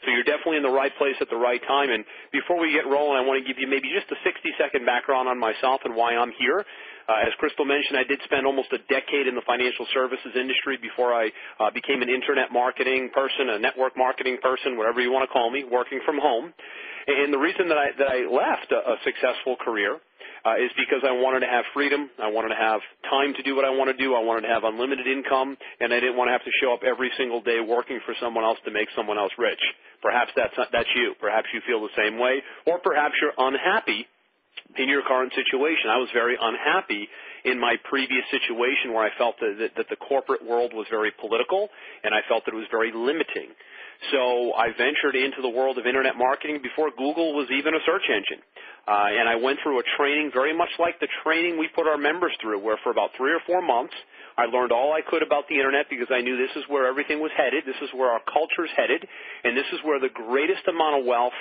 So you're definitely in the right place at the right time. And before we get rolling, I want to give you maybe just a 60-second background on myself and why I'm here. As Crystal mentioned, I did spend almost a decade in the financial services industry before I became an internet marketing person, a network marketing person, whatever you want to call me, working from home. And the reason that I left a successful career is because I wanted to have freedom. I wanted to have time to do what I want to do. I wanted to have unlimited income, and I didn't want to have to show up every single day working for someone else to make someone else rich. Perhaps that's you. Perhaps you feel the same way, or perhaps you're unhappy in your current situation. I was very unhappy in my previous situation where I felt that the corporate world was very political, and I felt that it was very limiting. So I ventured into the world of internet marketing before Google was even a search engine. And I went through a training very much like the training we put our members through, where for about 3 or 4 months I learned all I could about the internet because I knew this is where everything was headed, this is where our culture's headed, and this is where the greatest amount of wealth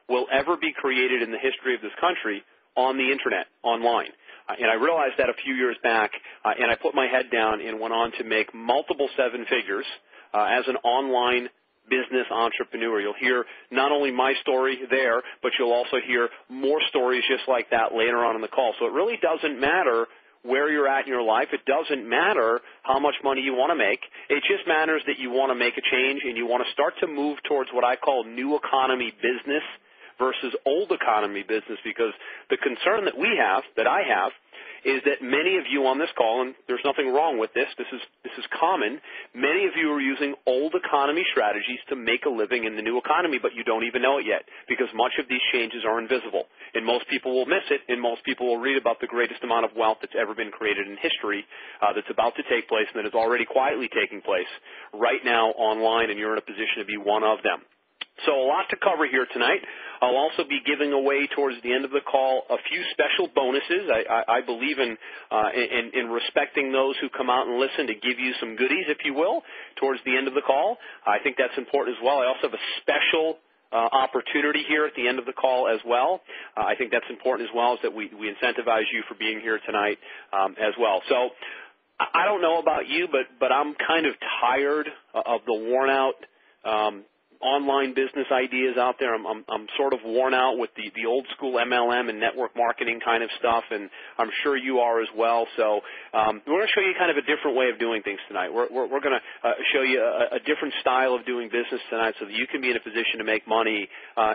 will ever be created in the history of this country on the internet, online. And I realized that a few years back, and I put my head down and went on to make multiple 7 figures as an online business entrepreneur. You'll hear not only my story there, but you'll also hear more stories just like that later on in the call. So it really doesn't matter where you're at in your life. It doesn't matter how much money you want to make. It just matters that you want to make a change and you want to start to move towards what I call new economy business versus old economy business, because the concern that we have, that I have, is that many of you on this call, and there's nothing wrong with this, this is common, many of you are using old economy strategies to make a living in the new economy, but you don't even know it yet, because much of these changes are invisible. And most people will miss it, and most people will read about the greatest amount of wealth that's ever been created in history that's about to take place and that is already quietly taking place right now online, and you're in a position to be one of them. So a lot to cover here tonight. I'll also be giving away towards the end of the call a few special bonuses. I believe in respecting those who come out and listen, to give you some goodies, if you will, towards the end of the call. I think that's important as well. I also have a special opportunity here at the end of the call as well. I think that's important as well, is that we incentivize you for being here tonight as well. So I don't know about you, but I'm kind of tired of the worn out online business ideas out there. I'm sort of worn out with the old school MLM and network marketing kind of stuff, and I'm sure you are as well. So we're going to show you kind of a different way of doing things tonight. We're going to show you a different style of doing business tonight so that you can be in a position to make money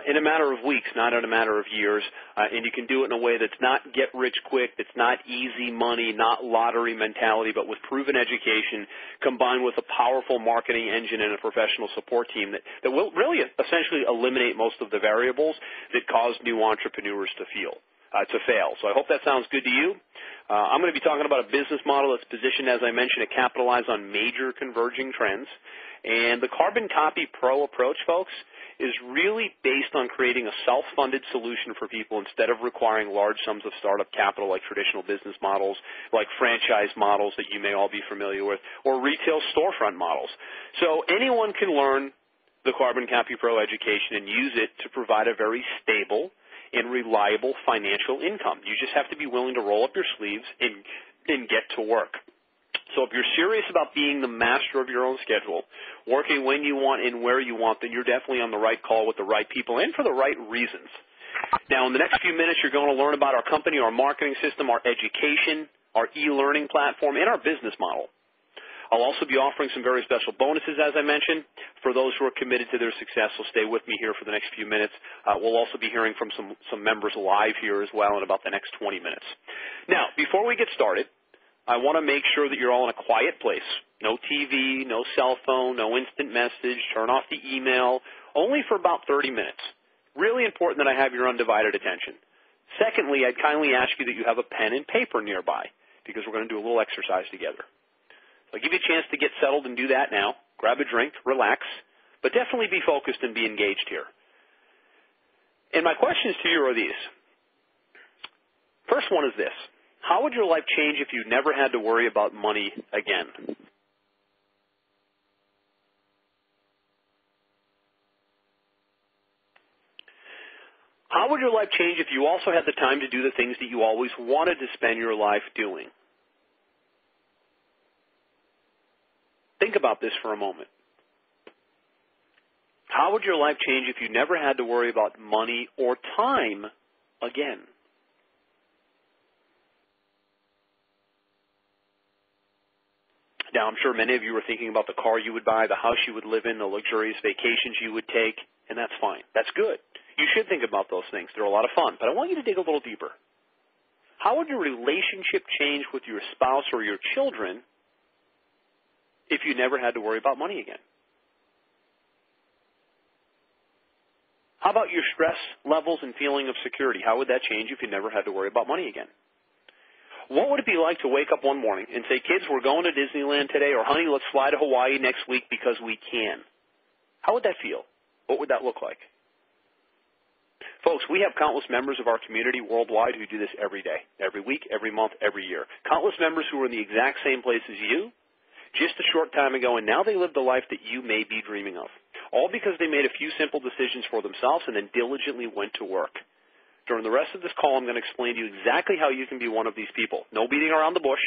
in a matter of weeks, not in a matter of years, and you can do it in a way that's not get rich quick, that's not easy money, not lottery mentality, but with proven education combined with a powerful marketing engine and a professional support team that will really essentially eliminate most of the variables that cause new entrepreneurs to fail. So I hope that sounds good to you. I'm going to be talking about a business model that's positioned, as I mentioned, to capitalize on major converging trends. And the Carbon Copy Pro approach, folks, is really based on creating a self-funded solution for people instead of requiring large sums of startup capital like traditional business models, like franchise models that you may all be familiar with, or retail storefront models. So anyone can learn the Carbon Copy Pro education and use it to provide a very stable and reliable financial income. You just have to be willing to roll up your sleeves and get to work. So if you're serious about being the master of your own schedule, working when you want and where you want, then you're definitely on the right call with the right people and for the right reasons. Now, in the next few minutes, you're going to learn about our company, our marketing system, our education, our e-learning platform, and our business model. I'll also be offering some very special bonuses, as I mentioned, for those who are committed to their success. So stay with me here for the next few minutes. We'll also be hearing from some members live here as well in about the next 20 minutes. Now, before we get started, I want to make sure that you're all in a quiet place. No TV, no cell phone, no instant message. Turn off the email, only for about 30 minutes. Really important that I have your undivided attention. Secondly, I'd kindly ask you that you have a pen and paper nearby, because we're going to do a little exercise together. I'll give you a chance to get settled and do that now. Grab a drink, relax, but definitely be focused and be engaged here. And my questions to you are these. First one is this. How would your life change if you never had to worry about money again? How would your life change if you also had the time to do the things that you always wanted to spend your life doing? Think about this for a moment. How How would your life change if you never had to worry about money or time again? Now, I'm sure many of you are thinking about the car you would buy, the house you would live in, the luxurious vacations you would take, and that's fine. That's good. You should think about those things. They're a lot of fun. But I want you to dig a little deeper. How would your relationship change with your spouse or your children if you never had to worry about money again? How about your stress levels and feeling of security? How would that change if you never had to worry about money again? What would it be like to wake up one morning and say, kids, we're going to Disneyland today, or honey, let's fly to Hawaii next week because we can? How would that feel? What would that look like? Folks, we have countless members of our community worldwide who do this every day, every week, every month, every year. Countless members who are in the exact same place as you just a short time ago, and now they live the life that you may be dreaming of, all because they made a few simple decisions for themselves and then diligently went to work. During the rest of this call, I'm going to explain to you exactly how you can be one of these people. No beating around the bush,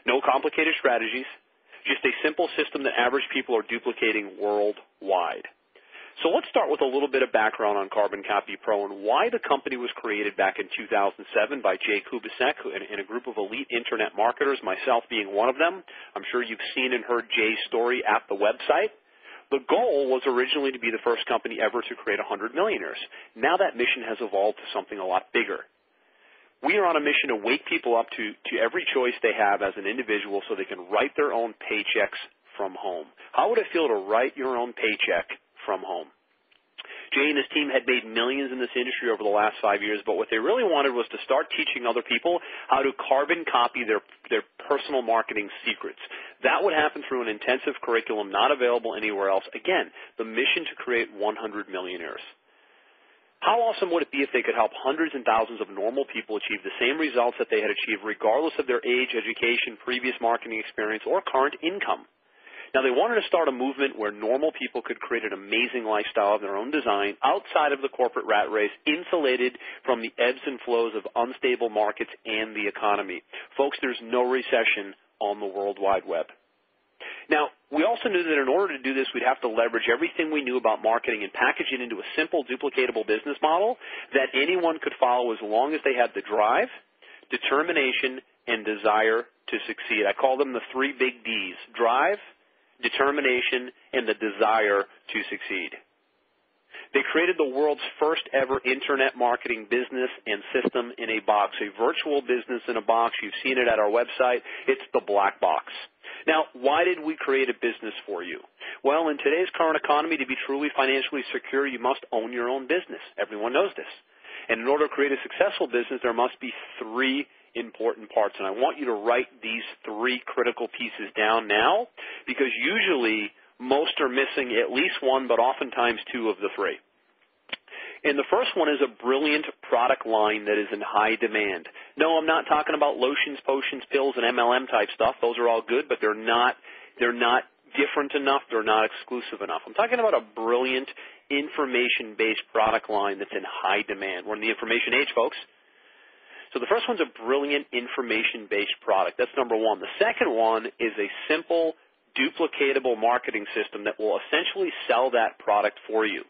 no complicated strategies, just a simple system that average people are duplicating worldwide. So let's start with a little bit of background on Carbon Copy Pro and why the company was created back in 2007 by Jay Kubasek and a group of elite internet marketers, myself being one of them. I'm sure you've seen and heard Jay's story at the website. The goal was originally to be the first company ever to create 100 millionaires. Now that mission has evolved to something a lot bigger. We are on a mission to wake people up to every choice they have as an individual so they can write their own paychecks from home. How would it feel to write your own paycheck from home? Jay and his team had made millions in this industry over the last 5 years, but what they really wanted was to start teaching other people how to carbon copy their personal marketing secrets. That would happen through an intensive curriculum not available anywhere else. Again, the mission to create 100 millionaires. How awesome would it be if they could help hundreds and thousands of normal people achieve the same results that they had achieved regardless of their age, education, previous marketing experience, or current income? Now, they wanted to start a movement where normal people could create an amazing lifestyle of their own design outside of the corporate rat race, insulated from the ebbs and flows of unstable markets and the economy. Folks, there's no recession on the World Wide Web. Now, we also knew that in order to do this, we'd have to leverage everything we knew about marketing and package it into a simple, duplicatable business model that anyone could follow as long as they had the drive, determination, and desire to succeed. I call them the 3 big Ds: drive, determination, and the desire to succeed. They created the world's first ever internet marketing business and system in a box, a virtual business in a box. You've seen it at our website. It's the Black Box. Now, why did we create a business for you? Well, in today's current economy, to be truly financially secure, you must own your own business. Everyone knows this. And in order to create a successful business, there must be 3 important parts. And I want you to write these 3 critical pieces down now, because usually most are missing at least 1, but oftentimes 2 of the 3. And the first one is a brilliant product line that is in high demand. No, I'm not talking about lotions, potions, pills, and MLM type stuff. Those are all good, but they're not different enough. They're not exclusive enough. I'm talking about a brilliant information-based product line that's in high demand. We're in the information age, folks. So the first one's a brilliant information-based product. That's number 1. The second one is a simple, duplicatable marketing system that will essentially sell that product for you.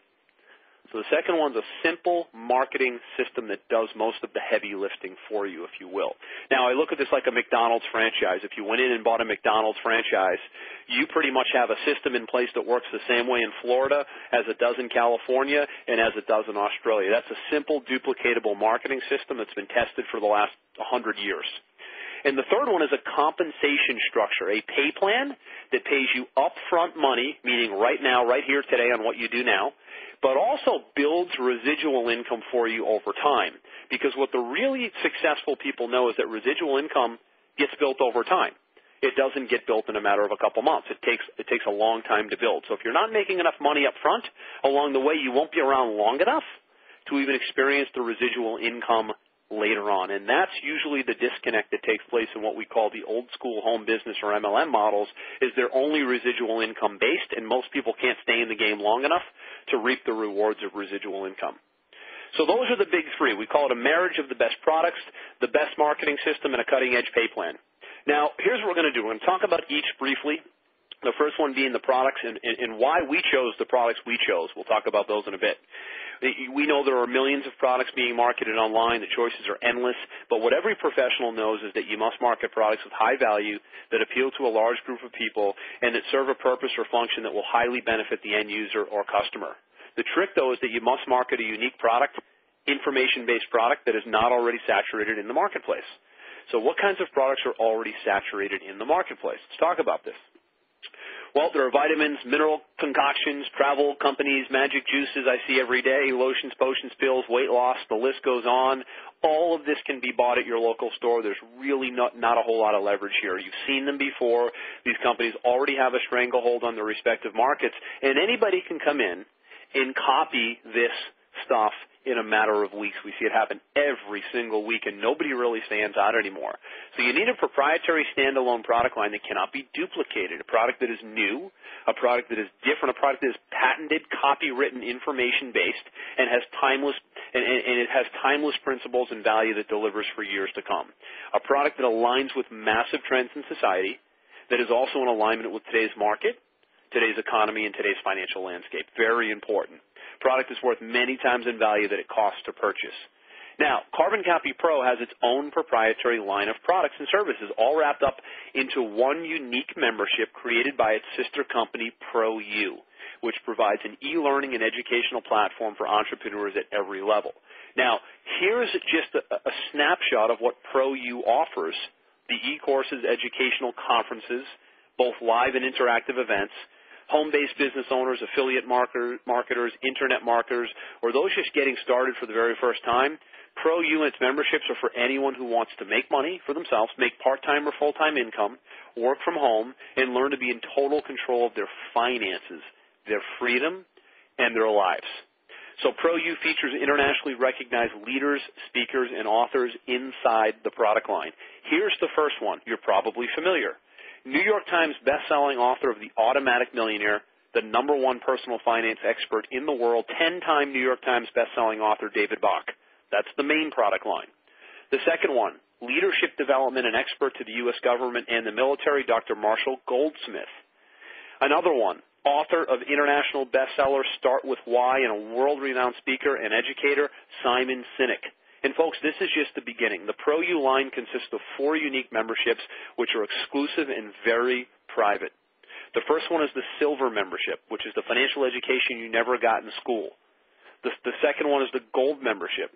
So the second one's a simple marketing system that does most of the heavy lifting for you, if you will. Now, I look at this like a McDonald's franchise. If you went in and bought a McDonald's franchise, you pretty much have a system in place that works the same way in Florida as it does in California and as it does in Australia. That's a simple, duplicatable marketing system that's been tested for the last 100 years. And the third one is a compensation structure, a pay plan that pays you upfront money, meaning right now, right here today on what you do now, but also builds residual income for you over time. Because what the really successful people know is that residual income gets built over time. It doesn't get built in a matter of a couple months. It takes a long time to build. So if you're not making enough money up front, along the way you won't be around long enough to even experience the residual income later on. And that's usually the disconnect that takes place in what we call the old school home business or MLM models, is they're only residual income based, and most people can't stay in the game long enough to reap the rewards of residual income. So those are the big 3. We call it a marriage of the best products, the best marketing system, and a cutting-edge pay plan. Now, here's what we're going to do. We're going to talk about each briefly, The first one being the products and why we chose the products we chose. We'll talk about those in a bit. We know there are millions of products being marketed online. The choices are endless. But what every professional knows is that you must market products with high value that appeal to a large group of people and that serve a purpose or function that will highly benefit the end user or customer. The trick, though, is that you must market a unique product, information-based product that is not already saturated in the marketplace. So what kinds of products are already saturated in the marketplace? Let's talk about this. Well, there are vitamins, mineral concoctions, travel companies, magic juices I see every day, lotions, potions, pills, weight loss, the list goes on. All of this can be bought at your local store. There's really not a whole lot of leverage here. You've seen them before. These companies already have a stranglehold on their respective markets, and anybody can come in and copy this stuff in a matter of weeks. We see it happen every single week, and nobody really stands out anymore. So you need a proprietary standalone product line that cannot be duplicated, a product that is new, a product that is different, a product that is patented, copywritten, information-based, and has it has timeless principles and value that delivers for years to come. A product that aligns with massive trends in society, that is also in alignment with today's market, today's economy, and today's financial landscape. Very important. Product is worth many times in value that it costs to purchase. Now, Carbon Copy Pro has its own proprietary line of products and services, all wrapped up into one unique membership created by its sister company, ProU, which provides an e-learning and educational platform for entrepreneurs at every level. Now, here's just a snapshot of what ProU offers: the e-courses, educational conferences, both live and interactive events, home-based business owners, affiliate marketers, internet marketers, or those just getting started for the very first time. ProU and its memberships are for anyone who wants to make money for themselves, make part-time or full-time income, work from home, and learn to be in total control of their finances, their freedom, and their lives. So ProU features internationally recognized leaders, speakers, and authors inside the product line. Here's the first one. You're probably familiar. New York Times bestselling author of The Automatic Millionaire, the #1 personal finance expert in the world, 10-time New York Times bestselling author David Bach. That's the main product line. The second one, leadership development and expert to the U.S. government and the military, Dr. Marshall Goldsmith. Another one, author of international bestseller Start With Why and a world-renowned speaker and educator, Simon Sinek. And folks, this is just the beginning. The ProU line consists of 4 unique memberships, which are exclusive and very private. The first one is the Silver membership, which is the financial education you never got in school. The second one is the Gold membership,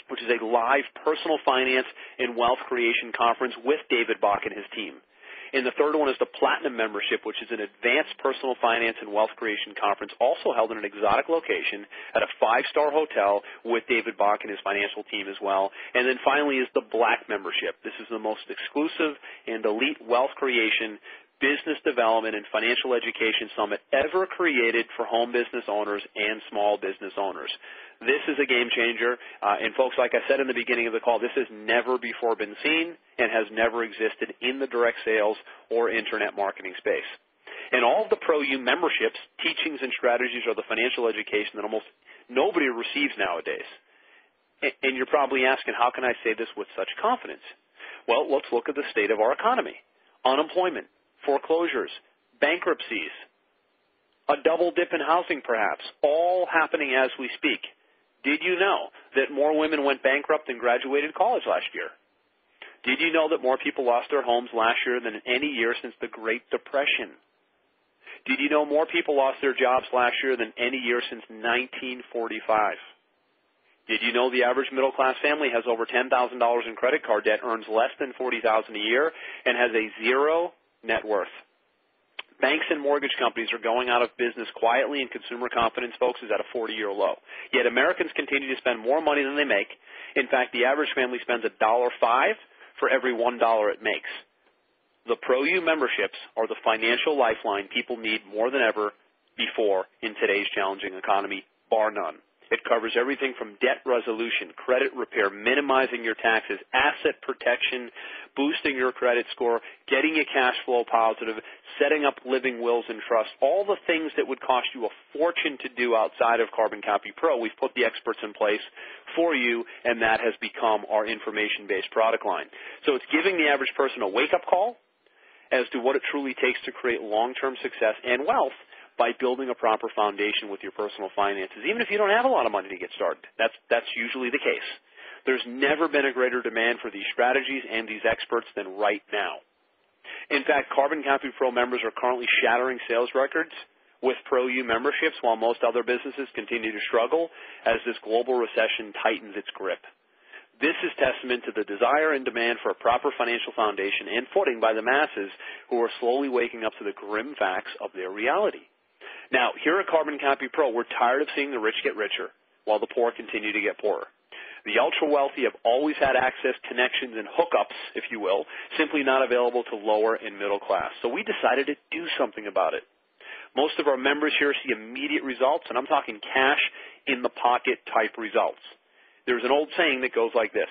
which is a live personal finance and wealth creation conference with David Bach and his team. And the third one is the Platinum membership, which is an advanced personal finance and wealth creation conference, also held in an exotic location at a 5-star hotel with David Bach and his financial team as well. And then finally is the Black membership. This is the most exclusive and elite wealth creation, business development, and financial education summit ever created for home business owners and small business owners. This is a game changer, and folks, like I said in the beginning of the call, this has never before been seen and has never existed in the direct sales or internet marketing space. And all of the ProU memberships, teachings, and strategies are the financial education that almost nobody receives nowadays. And you're probably asking, how can I say this with such confidence? Well, let's look at the state of our economy. Unemployment, foreclosures, bankruptcies, a double dip in housing perhaps, all happening as we speak. Did you know that more women went bankrupt than graduated college last year? Did you know that more people lost their homes last year than in any year since the Great Depression? Did you know more people lost their jobs last year than any year since 1945? Did you know the average middle-class family has over $10,000 in credit card debt, earns less than $40,000 a year, and has a zero net worth? Banks and mortgage companies are going out of business quietly, and consumer confidence, folks, is at a 40-year low. Yet Americans continue to spend more money than they make. In fact, the average family spends $1.05 for every $1 it makes. The ProU memberships are the financial lifeline people need more than ever before in today's challenging economy, bar none. It covers everything from debt resolution, credit repair, minimizing your taxes, asset protection, boosting your credit score, getting you cash flow positive, setting up living wills and trusts, all the things that would cost you a fortune to do outside of Carbon Copy Pro. We've put the experts in place for you, and that has become our information-based product line. So it's giving the average person a wake-up call as to what it truly takes to create long-term success and wealth by building a proper foundation with your personal finances, even if you don't have a lot of money to get started. That's usually the case. There's never been a greater demand for these strategies and these experts than right now. In fact, Carbon Copy Pro members are currently shattering sales records with ProU memberships while most other businesses continue to struggle as this global recession tightens its grip. This is testament to the desire and demand for a proper financial foundation and footing by the masses who are slowly waking up to the grim facts of their reality. Now, here at Carbon Copy Pro, we're tired of seeing the rich get richer while the poor continue to get poorer. The ultra-wealthy have always had access, connections, and hookups, if you will, simply not available to lower and middle class. So we decided to do something about it. Most of our members here see immediate results, and I'm talking cash in the pocket type results. There's an old saying that goes like this: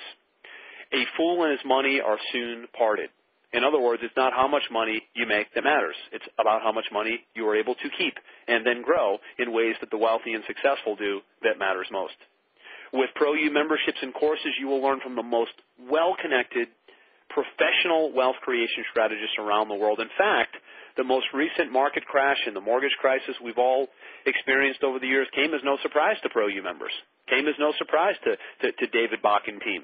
a fool and his money are soon parted. In other words, it's not how much money you make that matters. It's about how much money you are able to keep and then grow in ways that the wealthy and successful do that matters most. With ProU memberships and courses, you will learn from the most well-connected, professional wealth creation strategists around the world. In fact, the most recent market crash and the mortgage crisis we've all experienced over the years came as no surprise to ProU members, came as no surprise to David Bach and team.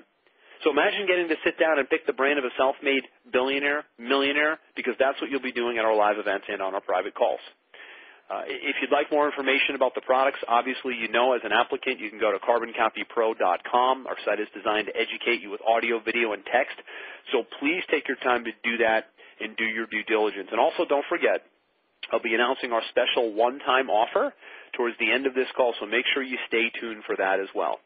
So imagine getting to sit down and pick the brain of a self-made billionaire, millionaire, because that's what you'll be doing at our live events and on our private calls. If you'd like more information about the products, obviously you know as an applicant you can go to carboncopypro.com. Our site is designed to educate you with audio, video, and text. So please take your time to do that and do your due diligence. And also don't forget, I'll be announcing our special one-time offer towards the end of this call, so make sure you stay tuned for that as well.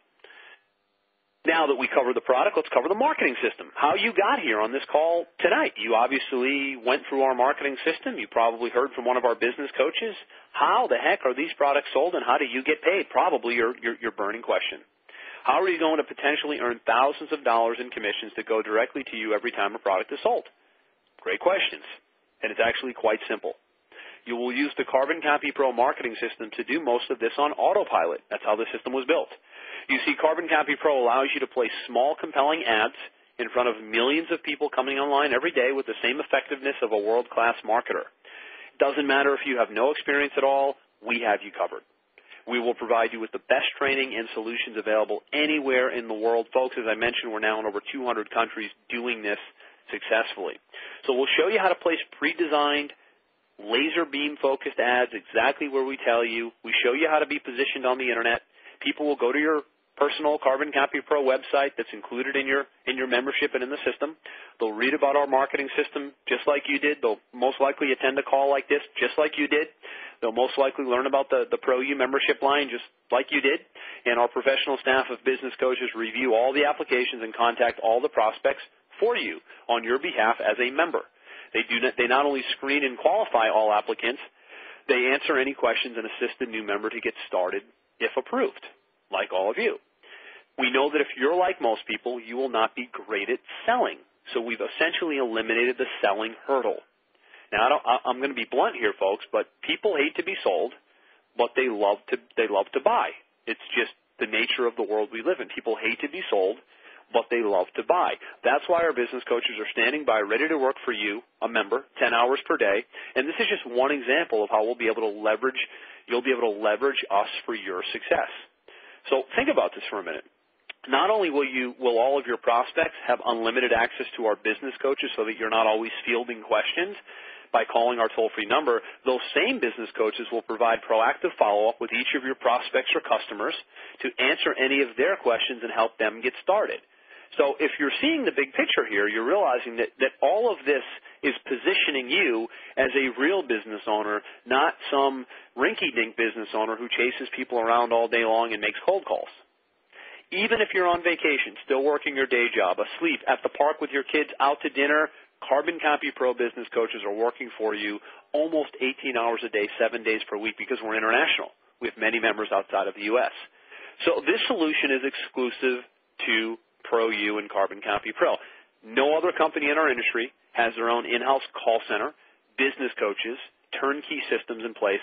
Now that we cover the product, let's cover the marketing system. How you got here on this call tonight. You obviously went through our marketing system. You probably heard from one of our business coaches. How the heck are these products sold and how do you get paid? Probably your burning question. How are you going to potentially earn thousands of dollars in commissions that go directly to you every time a product is sold? Great questions. And it's actually quite simple. You will use the Carbon Copy Pro marketing system to do most of this on autopilot. That's how the system was built. You see, Carbon Copy Pro allows you to place small, compelling ads in front of millions of people coming online every day with the same effectiveness of a world-class marketer. It doesn't matter if you have no experience at all, we have you covered. We will provide you with the best training and solutions available anywhere in the world. Folks, as I mentioned, we're now in over 200 countries doing this successfully. So we'll show you how to place pre-designed, laser beam-focused ads exactly where we tell you. We show you how to be positioned on the Internet. People will go to your personal Carbon Copy Pro website that's included in your membership and in the system. They'll read about our marketing system just like you did. They'll most likely attend a call like this just like you did. They'll most likely learn about the ProU membership line just like you did. And our professional staff of business coaches review all the applications and contact all the prospects for you on your behalf as a member. They not only screen and qualify all applicants, they answer any questions and assist the new member to get started if approved, like all of you. We know that if you're like most people, you will not be great at selling. So we've essentially eliminated the selling hurdle. Now, I'm going to be blunt here, folks, but people hate to be sold, but they love to buy. It's just the nature of the world we live in. People hate to be sold, but they love to buy. That's why our business coaches are standing by, ready to work for you, a member, 10 hours per day. And this is just one example of how you'll be able to leverage us for your success. So think about this for a minute. Not only will all of your prospects have unlimited access to our business coaches so that you're not always fielding questions by calling our toll-free number, those same business coaches will provide proactive follow-up with each of your prospects or customers to answer any of their questions and help them get started. So if you're seeing the big picture here, you're realizing that all of this is positioning you as a real business owner, not some rinky-dink business owner who chases people around all day long and makes cold calls. Even if you're on vacation, still working your day job, asleep, at the park with your kids, out to dinner, Carbon Copy Pro business coaches are working for you almost 18 hours a day, 7 days per week because we're international. We have many members outside of the U.S. So this solution is exclusive to ProU and Carbon Copy Pro. No other company in our industry has their own in-house call center, business coaches, turnkey systems in place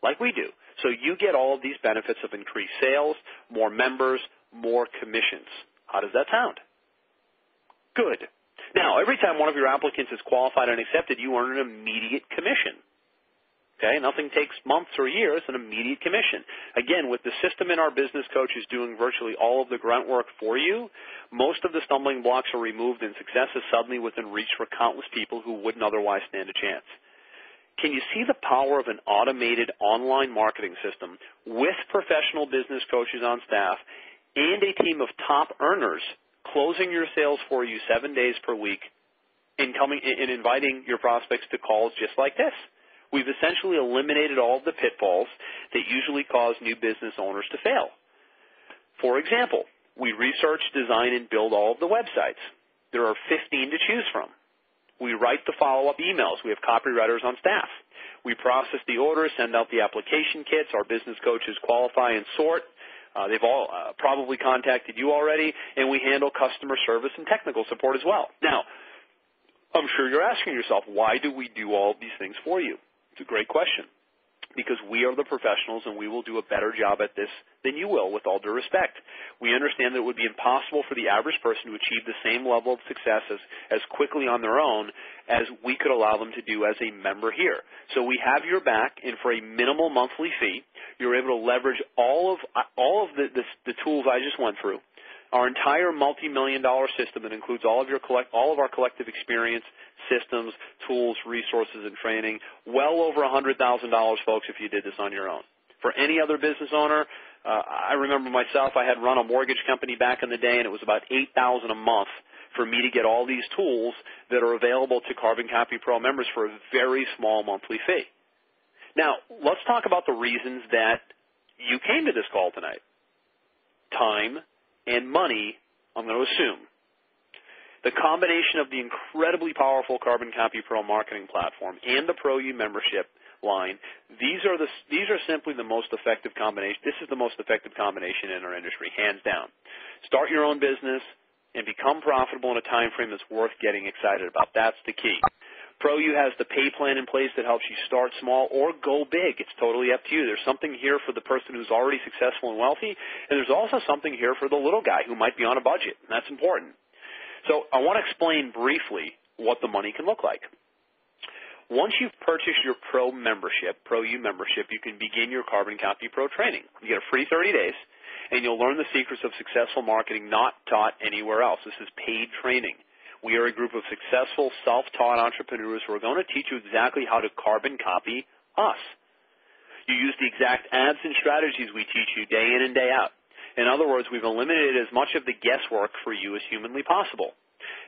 like we do. So you get all of these benefits of increased sales, more members, more commissions. How does that sound? Good. Now, every time one of your applicants is qualified and accepted, you earn an immediate commission. Okay, nothing takes months or years, an immediate commission. Again, with the system in our business coaches doing virtually all of the grunt work for you, most of the stumbling blocks are removed and success is suddenly within reach for countless people who wouldn't otherwise stand a chance. Can you see the power of an automated online marketing system with professional business coaches on staff and a team of top earners closing your sales for you 7 days per week and inviting your prospects to calls just like this? We've essentially eliminated all of the pitfalls that usually cause new business owners to fail. For example, we research, design, and build all of the websites. There are 15 to choose from. We write the follow-up emails. We have copywriters on staff. We process the orders, send out the application kits. Our business coaches qualify and sort. They've all probably contacted you already, and we handle customer service and technical support as well. Now, I'm sure you're asking yourself, why do we do all of these things for you? It's a great question. Because we are the professionals and we will do a better job at this than you will, with all due respect. We understand that it would be impossible for the average person to achieve the same level of success as quickly on their own as we could allow them to do as a member here. So we have your back, and for a minimal monthly fee, you're able to leverage all of the tools I just went through. Our entire multi-million-dollar system that includes all of our collective experience, systems, tools, resources, and training, well over $100,000, folks, if you did this on your own. For any other business owner, I remember myself, I had run a mortgage company back in the day, and it was about $8,000 a month for me to get all these tools that are available to Carbon Copy Pro members for a very small monthly fee. Now, let's talk about the reasons that you came to this call tonight. Time and money, I'm going to assume. The combination of the incredibly powerful Carbon Copy Pro marketing platform and the ProU membership line, these are simply the most effective combination. This is the most effective combination in our industry, hands down. Start your own business and become profitable in a time frame that's worth getting excited about. That's the key. ProU has the pay plan in place that helps you start small or go big. It's totally up to you. There's something here for the person who's already successful and wealthy, and there's also something here for the little guy who might be on a budget, and that's important. So I want to explain briefly what the money can look like. Once you've purchased your ProU membership, you can begin your Carbon Copy Pro training. You get a free 30 days, and you'll learn the secrets of successful marketing not taught anywhere else. This is paid training. We are a group of successful, self-taught entrepreneurs who are going to teach you exactly how to carbon copy us. You use the exact ads and strategies we teach you day in and day out. In other words, we've eliminated as much of the guesswork for you as humanly possible.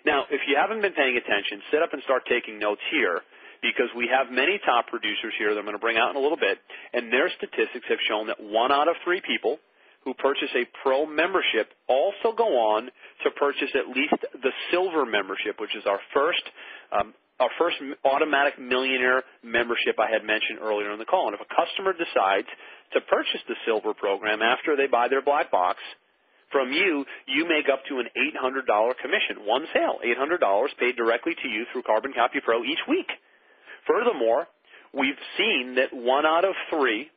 Now, if you haven't been paying attention, sit up and start taking notes here, because we have many top producers here that I'm going to bring out in a little bit, and their statistics have shown that 1 out of 3 people who purchase a Pro membership also go on to purchase at least the Silver membership, which is our first automatic millionaire membership I had mentioned earlier in the call. And if a customer decides to purchase the Silver program after they buy their black box from you, you make up to an $800 commission. One sale, $800 paid directly to you through Carbon Copy Pro each week. Furthermore, we've seen that 1 out of 3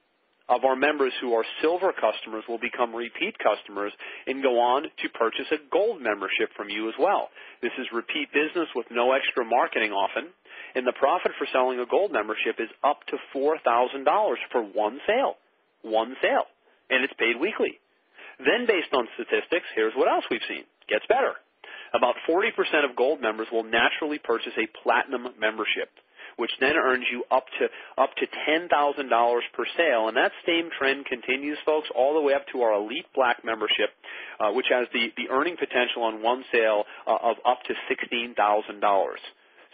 of our members who are Silver customers will become repeat customers and go on to purchase a Gold membership from you as well. This is repeat business with no extra marketing often, and the profit for selling a Gold membership is up to $4,000 for one sale. One sale, and it's paid weekly. Then based on statistics, here's what else we've seen. Gets better. About 40% of Gold members will naturally purchase a Platinum membership, which then earns you up to $10,000 per sale. And that same trend continues, folks, all the way up to our Elite Black membership, which has the earning potential on one sale of up to $16,000.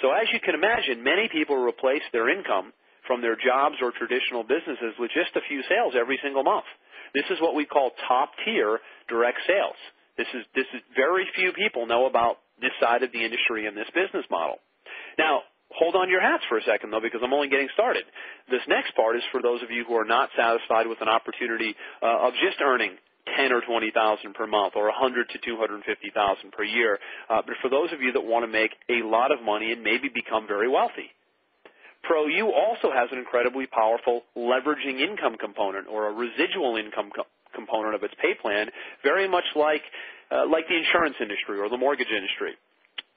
So as you can imagine, many people replace their income from their jobs or traditional businesses with just a few sales every single month. This is what we call top-tier direct sales. This is very few people know about this side of the industry and this business model. Now, hold on to your hats for a second, though, because I'm only getting started. This next part is for those of you who are not satisfied with an opportunity of just earning $10,000 or $20,000 per month, or $100,000 to $250,000 per year, but for those of you that want to make a lot of money and maybe become very wealthy. ProU also has an incredibly powerful leveraging income component, or a residual income component of its pay plan, very much like the insurance industry or the mortgage industry.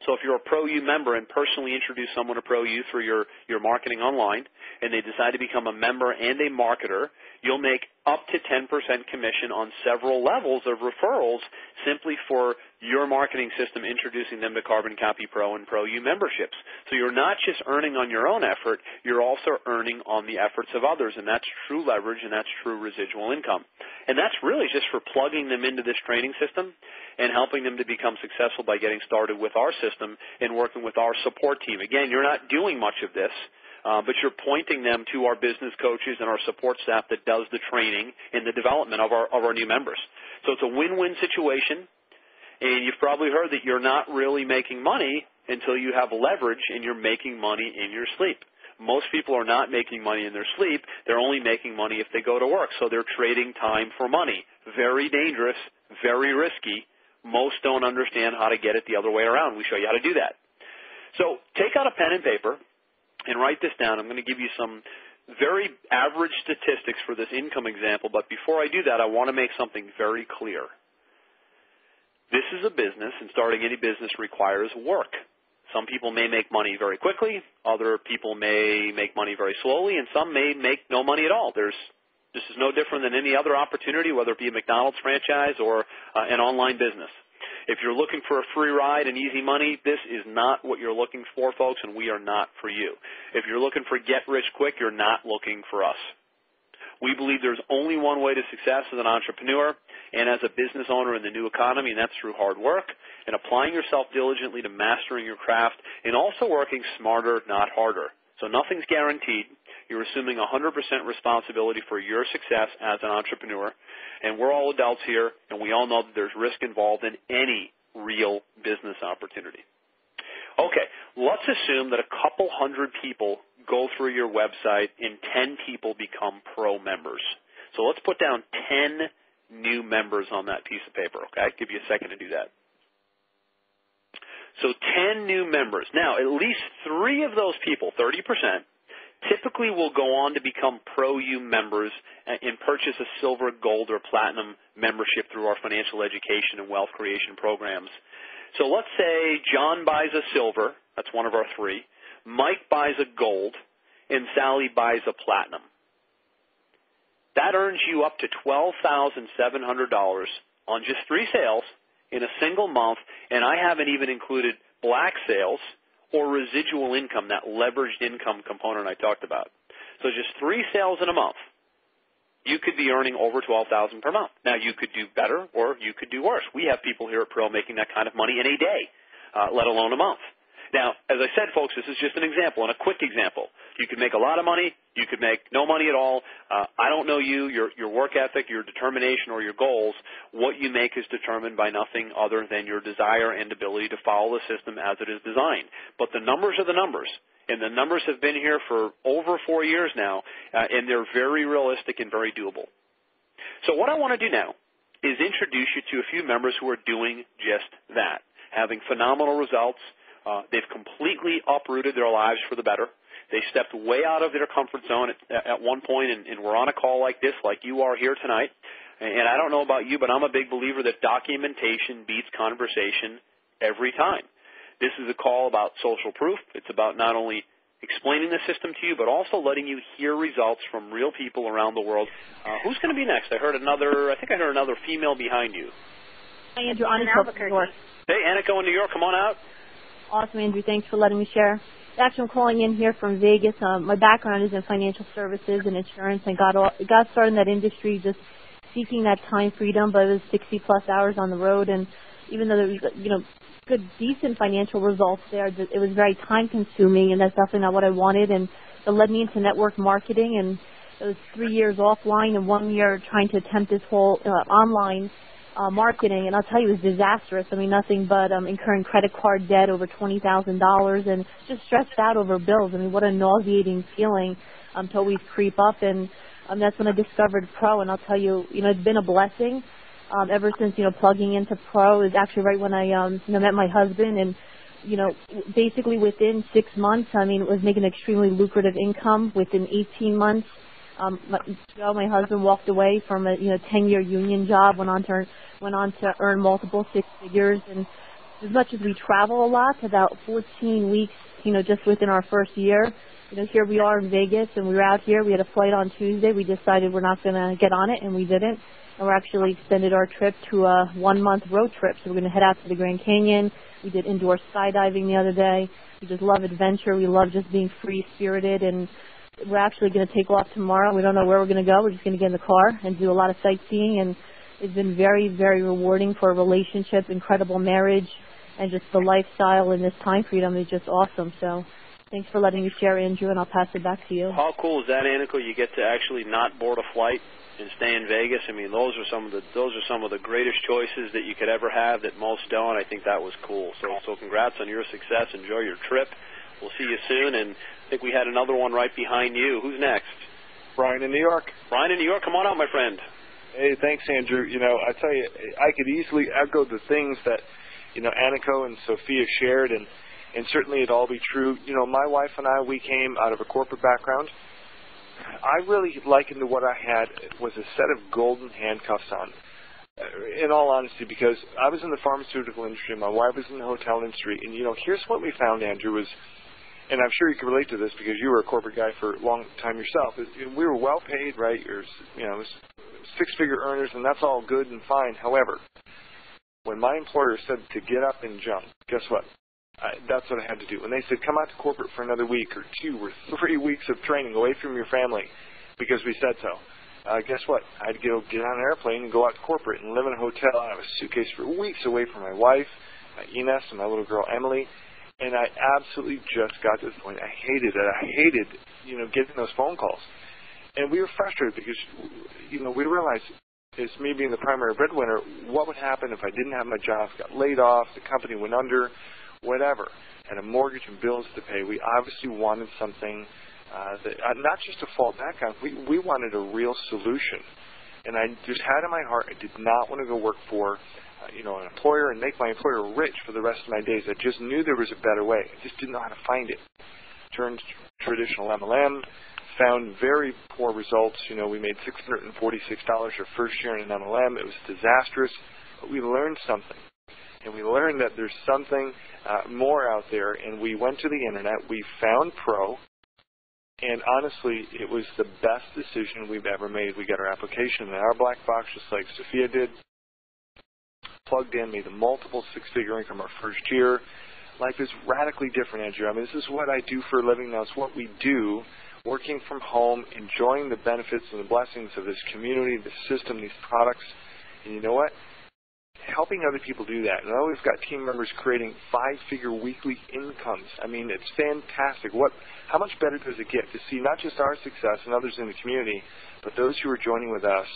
So if you're a ProU member and personally introduce someone to ProU through your marketing online, and they decide to become a member and a marketer, you'll make up to 10% commission on several levels of referrals simply for your marketing system introducing them to Carbon Copy Pro and ProU memberships. So you're not just earning on your own effort, you're also earning on the efforts of others, and that's true leverage and that's true residual income. And that's really just for plugging them into this training system and helping them to become successful by getting started with our system and working with our support team. Again, you're not doing much of this, but you're pointing them to our business coaches and our support staff that does the training and the development of our new members. So it's a win-win situation, and you've probably heard that you're not really making money until you have leverage and you're making money in your sleep. Most people are not making money in their sleep. They're only making money if they go to work. So they're trading time for money. Very dangerous, very risky. Most don't understand how to get it the other way around. We show you how to do that. So take out a pen and paper and write this down. I'm going to give you some very average statistics for this income example, but before I do that, I want to make something very clear. This is a business, and starting any business requires work. Some people may make money very quickly, other people may make money very slowly, and some may make no money at all. This is no different than any other opportunity, whether it be a McDonald's franchise or an online business. If you're looking for a free ride and easy money, this is not what you're looking for, folks, and we are not for you. If you're looking for get rich quick, you're not looking for us. We believe there's only one way to success as an entrepreneur and as a business owner in the new economy, and that's through hard work and applying yourself diligently to mastering your craft and also working smarter, not harder. So nothing's guaranteed. You're assuming 100% responsibility for your success as an entrepreneur. And we're all adults here, and we all know that there's risk involved in any real business opportunity. Okay, let's assume that a couple hundred people go through your website and 10 people become pro members. So let's put down 10 new members on that piece of paper, okay? I'll give you a second to do that. So 10 new members. Now, at least 3 of those people, 30%, typically will go on to become ProU members and purchase a silver, gold, or platinum membership through our financial education and wealth creation programs. So let's say John buys a silver, that's one of our 3, Mike buys a gold, and Sally buys a platinum. That earns you up to $12,700 on just 3 sales in a single month, and I haven't even included black sales or residual income, that leveraged income component I talked about. So just 3 sales in a month, you could be earning over $12,000 per month. Now, you could do better or you could do worse. We have people here at Pro making that kind of money in a day, let alone a month. Now, as I said, folks, this is just an example and a quick example. You could make a lot of money. You could make no money at all. I don't know you, your work ethic, your determination, or your goals. What you make is determined by nothing other than your desire and ability to follow the system as it is designed. But the numbers are the numbers, and the numbers have been here for over 4 years now, and they're very realistic and very doable. So what I want to do now is introduce you to a few members who are doing just that, having phenomenal results. They've completely uprooted their lives for the better. They stepped way out of their comfort zone at one point, and we're on a call like this, like you are here tonight. And I don't know about you, but I'm a big believer that documentation beats conversation every time. This is a call about social proof. It's about not only explaining the system to you, but also letting you hear results from real people around the world. Who's going to be next? I think I heard another female behind you. Hi, Andrew. Annika from New York. Hey, Annika in New York. Come on out. Awesome, Andrew. Thanks for letting me share. Actually, I'm calling in here from Vegas. My background is in financial services and insurance, and got started in that industry just seeking that time freedom, but it was 60-plus hours on the road, and even though there was, good, decent financial results there, it was very time-consuming, and that's definitely not what I wanted, and it led me into network marketing, and it was 3 years offline and 1 year trying to attempt this whole online marketing, and I'll tell you, it was disastrous. I mean, nothing but incurring credit card debt over $20,000 and just stressed out over bills. I mean, what a nauseating feeling to always creep up, and that's when I discovered Pro, and I'll tell you, it's been a blessing ever since, plugging into Pro. Is actually right when I met my husband, and basically within 6 months, was making extremely lucrative income. Within 18 months, my husband walked away from a 10-year union job, went on to earn multiple 6 figures, and as much as we travel a lot, about 14 weeks, just within our first year. Here we are in Vegas, and we were out here. We had a flight on Tuesday. We decided we're not going to get on it, and we didn't. And we're actually extended our trip to a 1-month road trip. So we're going to head out to the Grand Canyon. We did indoor skydiving the other day. We just love adventure. We love just being free-spirited, and we're actually going to take off tomorrow. We don't know where we're going to go. We're just going to get in the car and do a lot of sightseeing, and it's been very, very rewarding for a relationship, incredible marriage, and just the lifestyle and this time freedom is just awesome. So thanks for letting me share, Andrew, and I'll pass it back to you. How cool is that, Annika? You get to actually not board a flight and stay in Vegas. I mean, those are some of the greatest choices that you could ever have that most don't. I think that was cool. So congrats on your success. Enjoy your trip. We'll see you soon. And I think we had another one right behind you. Who's next? Brian in New York. Brian in New York, come on out, my friend. Hey, thanks, Andrew. I tell you, I could easily echo the things that, Annika and Sophia shared, and certainly it'd all be true. My wife and I, we came out of a corporate background. I really likened to what I had was a set of golden handcuffs on, in all honesty, because I was in the pharmaceutical industry, my wife was in the hotel industry, and, here's what we found, Andrew, was, and I'm sure you can relate to this because you were a corporate guy for a long time yourself, we were well paid, right? You're, six-figure earners, and that's all good and fine. However, when my employer said to get up and jump, guess what? That's what I had to do. When they said, come out to corporate for another week or 2 or 3 weeks of training away from your family because we said so, guess what? I had to go get on an airplane and go out to corporate and live in a hotel. I have a suitcase for weeks away from my wife, Ines, and my little girl, Emily. And I absolutely just got to the point. I hated it. I hated, getting those phone calls. And we were frustrated because, we realized, as me being the primary breadwinner, what would happen if I didn't have my job, got laid off, the company went under, whatever, and a mortgage and bills to pay. We obviously wanted something that not just to fall back on. We wanted a real solution. And I just had in my heart I did not want to go work for an employer and make my employer rich for the rest of my days. I just knew there was a better way. I just didn't know how to find it. Turned traditional MLM, found very poor results. We made $646 our first year in an MLM. It was disastrous, but we learned something. And we learned that there's something more out there, and we went to the Internet. We found Pro, and honestly, it was the best decision we've ever made. We got our application in our black box, just like Sophia did, plugged in, made the multiple six-figure income our first year. Life is radically different, Andrew. I mean, this is what I do for a living now. It's what we do, working from home, enjoying the benefits and the blessings of this community, this system, these products. And you know what? Helping other people do that. And now we've got team members creating 5-figure weekly incomes. I mean, it's fantastic. How much better does it get to see not just our success and others in the community, but those who are joining with us,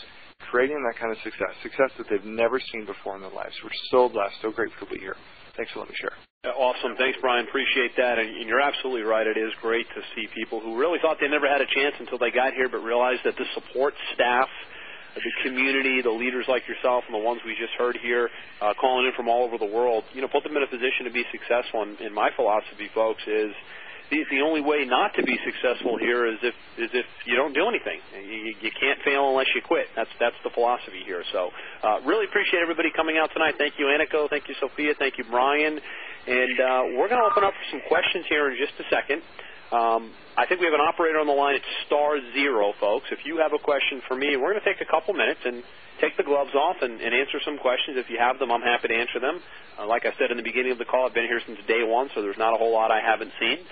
creating that kind of success that they've never seen before in their lives. We're so blessed, so grateful to be here. Thanks for letting me share. Awesome. Thanks, Brian. Appreciate that. And you're absolutely right. It is great to see people who really thought they never had a chance until they got here, but realized that the support staff, the community, the leaders like yourself and the ones we just heard here calling in from all over the world, put them in a position to be successful. And my philosophy, folks, is the only way not to be successful here is if you don't do anything. You can't fail unless you quit. That's the philosophy here. So really appreciate everybody coming out tonight. Thank you, Annika. Thank you, Sophia. Thank you, Brian. And we're going to open up for some questions here in just a second. I think we have an operator on the line. It's *0, folks. If you have a question for me, we're going to take a couple minutes and take the gloves off and answer some questions. If you have them, I'm happy to answer them. Like I said in the beginning of the call, I've been here since day one, so there's not a whole lot I haven't seen.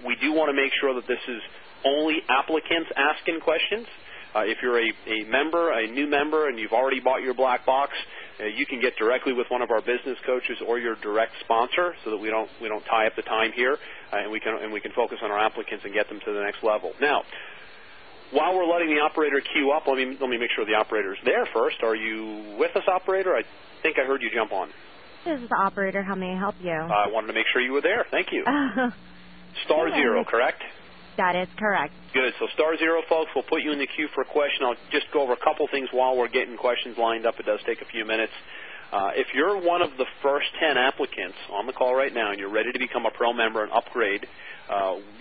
We do want to make sure that this is only applicants asking questions. If you're a member, a new member, and you've already bought your black box, you can get directly with one of our business coaches or your direct sponsor, so that we don't tie up the time here, and we can focus on our applicants and get them to the next level. Now, while we're letting the operator queue up, let me make sure the operator's there first. Are you with us, operator? I think I heard you jump on. This is the operator. How may I help you? I wanted to make sure you were there. Thank you. *0, correct? That is correct. Good. So *0, folks, we'll put you in the queue for a question. I'll just go over a couple things while we're getting questions lined up. It does take a few minutes. If you're one of the first 10 applicants on the call right now and you're ready to become a Pro member and upgrade,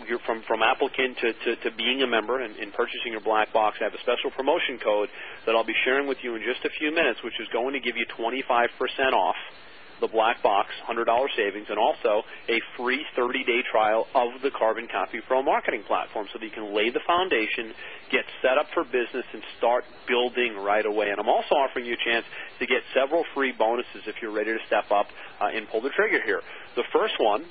you're from applicant to being a member and purchasing your black box, I have a special promotion code that I'll be sharing with you in just a few minutes, which is going to give you 25% off the Black Box $100 savings, and also a free 30-day trial of the Carbon Copy Pro marketing platform so that you can lay the foundation, get set up for business, and start building right away. And I'm also offering you a chance to get several free bonuses if you're ready to step up and pull the trigger here. The first one,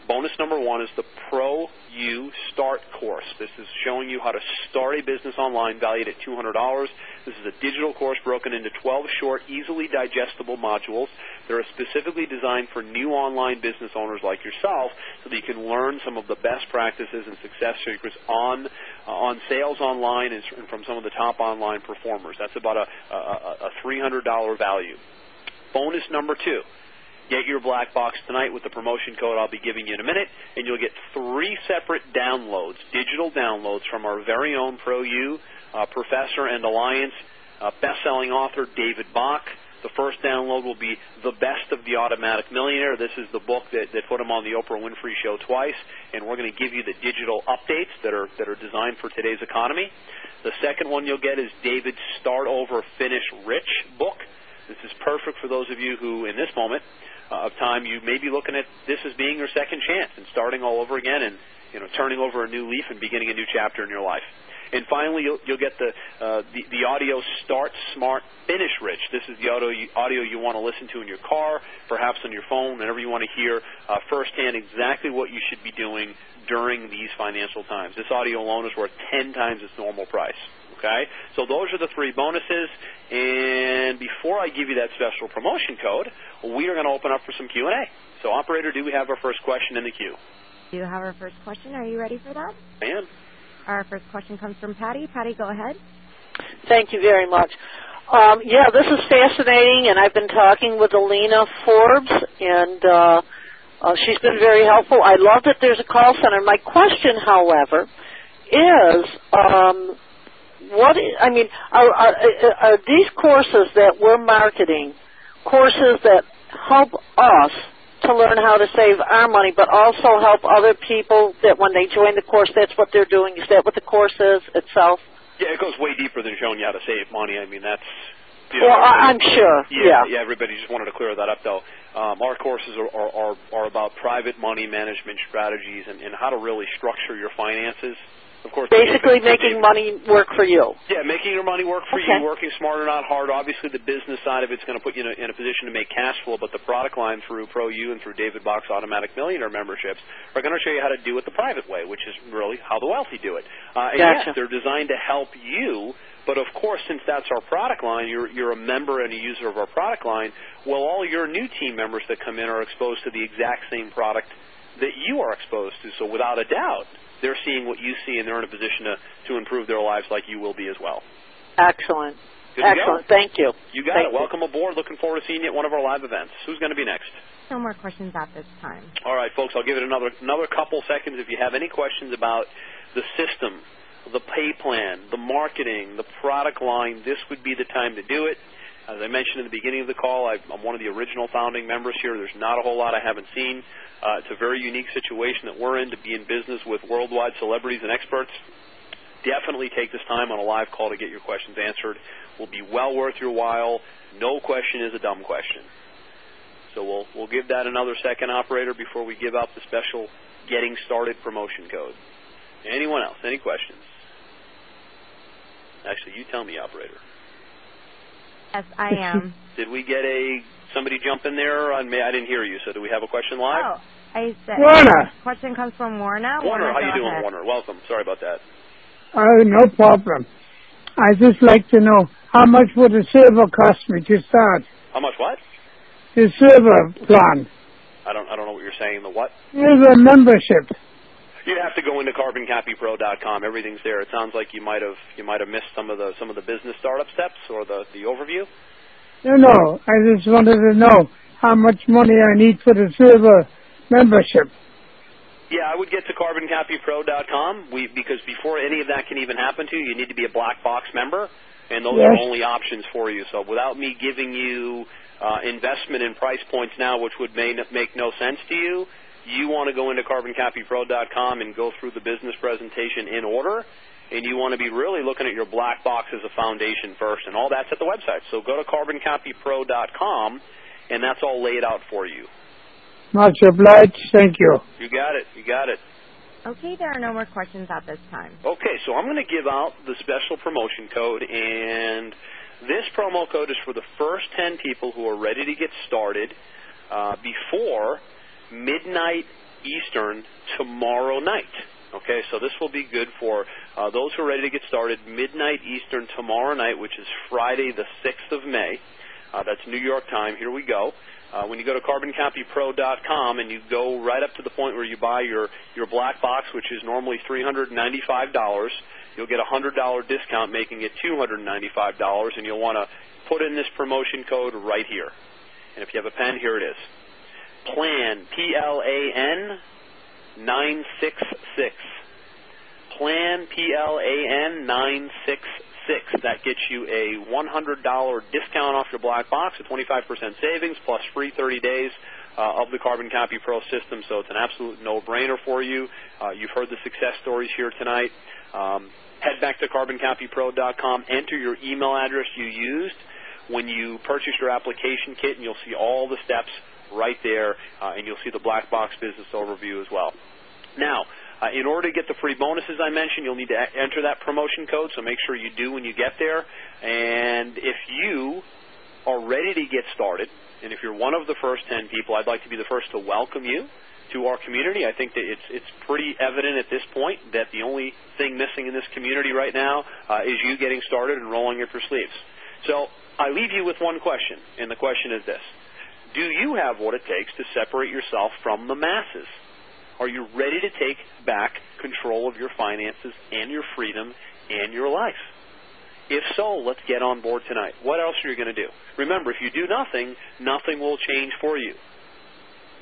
bonus number one, is the Pro U Start course. This is showing you how to start a business online valued at $200. This is a digital course broken into 12 short, easily digestible modules. They're specifically designed for new online business owners like yourself so that you can learn some of the best practices and success secrets on sales online and from some of the top online performers. That's about a $300 value. Bonus number two. Get your Black Box tonight with the promotion code I'll be giving you in a minute, and you'll get 3 separate downloads, digital downloads from our very own ProU professor and Alliance best-selling author David Bach. The first download will be The Best of the Automatic Millionaire. This is the book that put him on the Oprah Winfrey Show twice, and we're going to give you the digital updates that are designed for today's economy. The second one you'll get is David's Start Over, Finish Rich book. This is perfect for those of you who, in this moment of time, you may be looking at this as being your second chance and starting all over again and turning over a new leaf and beginning a new chapter in your life. And finally, you'll get the audio Start Smart, Finish Rich. This is the audio you want to listen to in your car, perhaps on your phone, whenever you want to hear firsthand exactly what you should be doing during these financial times. This audio alone is worth 10 times its normal price. Okay? So those are the 3 bonuses. And before I give you that special promotion code, we are going to open up for some Q&A. So, operator, do we have our first question in the queue? Do you have our first question? Are you ready for that? I am. Our first question comes from Patty. Patty, go ahead. Thank you very much. This is fascinating, and I've been talking with Alina Forbes, and she's been very helpful. I love that there's a call center. My question, however, is are these courses that we're marketing courses that help us to learn how to save our money, but also help other people that when they join the course, that's what they're doing? Is that what the course is itself? Yeah, it goes way deeper than showing you how to save money. I mean, that's... I'm sure. Yeah, everybody just wanted to clear that up, though. Our courses are about private money management strategies and how to really structure your finances. Of course, basically making money work for you. Yeah, making your money work for you, working smarter, not harder. Obviously, the business side of it's going to put you in a position to make cash flow, but the product line through ProU and through David Bach's Automatic Millionaire memberships are going to show you how to do it the private way, which is really how the wealthy do it. And yes, they're designed to help you, but of course, since that's our product line, you're a member and a user of our product line, well, all your new team members that come in are exposed to the exact same product that you are exposed to. So without a doubt, they're seeing what you see, and they're in a position to improve their lives like you will be as well. Excellent. Good Excellent. Thank you. You got it. Welcome aboard. Looking forward to seeing you at one of our live events. Who's going to be next? No more questions at this time. All right, folks, I'll give it another couple seconds. If you have any questions about the system, the pay plan, the marketing, the product line, this would be the time to do it. As I mentioned in the beginning of the call, I'm one of the original founding members here. There's not a whole lot I haven't seen. It's a very unique situation that we're in to be in business with worldwide celebrities and experts. Definitely take this time on a live call to get your questions answered. Will be well worth your while. No question is a dumb question. So we'll give that another second, operator, before we give out the special Getting Started promotion code. Anyone else? Any questions? Actually, you tell me, operator. Yes, I am. Did we get somebody jump in there? I didn't hear you, so do we have a question live? Oh, I said... Warner. Question comes from Warner. Warner, how you doing, Warner? Welcome. Sorry about that. No problem. I'd just like to know, how much would a server cost me to start? How much what? The server plan. I don't know what you're saying. The what? Server membership. You'd have to go into CarbonCopyPro.com. Everything's there. It sounds like you might have missed some of the business startup steps or the overview. No. I just wanted to know how much money I need for the server membership. Yeah, I would get to CarbonCopyPro.com because before any of that can even happen to you, you need to be a Black Box member, and those are only options for you. So without me giving you investment in price points now, which would make no sense to you, you want to go into CarbonCopyPro.com and go through the business presentation in order, and you want to be really looking at your Black Box as a foundation first, and all that's at the website. So go to CarbonCopyPro.com, and that's all laid out for you. Much obliged. Thank you. You got it. You got it. Okay, there are no more questions at this time. Okay, so I'm going to give out the special promotion code, and this promo code is for the first 10 people who are ready to get started before midnight Eastern tomorrow night. Okay, so this will be good for those who are ready to get started midnight Eastern tomorrow night, which is Friday the 6th of May. That's New York time. Here we go. When you go to CarbonCopyPro.com and you go right up to the point where you buy your black box, which is normally $395, you'll get a $100 discount, making it $295, and you'll want to put in this promotion code right here. And if you have a pen, here it is. PLAN, P-L-A-N 966. PLAN, P-L-A-N 966. That gets you a $100 discount off your black box, a 25% savings, plus free 30 days of the Carbon Copy Pro system. So it's an absolute no-brainer for you. You've heard the success stories here tonight. Head back to CarbonCopyPro.com. Enter your email address you used when you purchased your application kit, and you'll see all the steps right there, and you'll see the black box business overview as well. Now, in order to get the free bonuses I mentioned, you'll need to enter that promotion code, so make sure you do when you get there. And if you are ready to get started, and if you're one of the first 10 people, I'd like to be the first to welcome you to our community. I think that it's pretty evident at this point that the only thing missing in this community right now is you getting started and rolling up your sleeves. So I leave you with one question, and the question is this. Do you have what it takes to separate yourself from the masses? Are you ready to take back control of your finances and your freedom and your life? If so, let's get on board tonight. What else are you going to do? Remember, if you do nothing, nothing will change for you.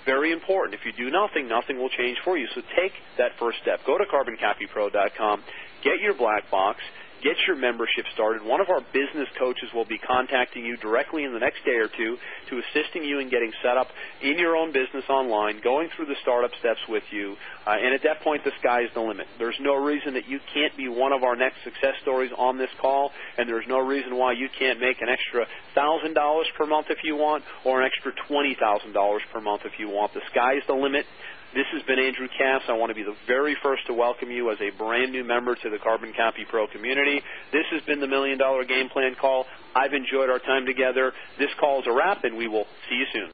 Very important. If you do nothing, nothing will change for you. So take that first step. Go to CarbonCopyPro.com, get your black box, get your membership started. One of our business coaches will be contacting you directly in the next day or two to assisting you in getting set up in your own business online, going through the startup steps with you. And at that point, the sky is the limit. There's no reason that you can't be one of our next success stories on this call, and there's no reason why you can't make an extra $1,000 per month if you want, or an extra $20,000 per month if you want. The sky is the limit. This has been Andrew Cass. I want to be the very first to welcome you as a brand new member to the Carbon Copy Pro community. This has been the $1 Million Game Plan call. I've enjoyed our time together. This call is a wrap, and we will see you soon.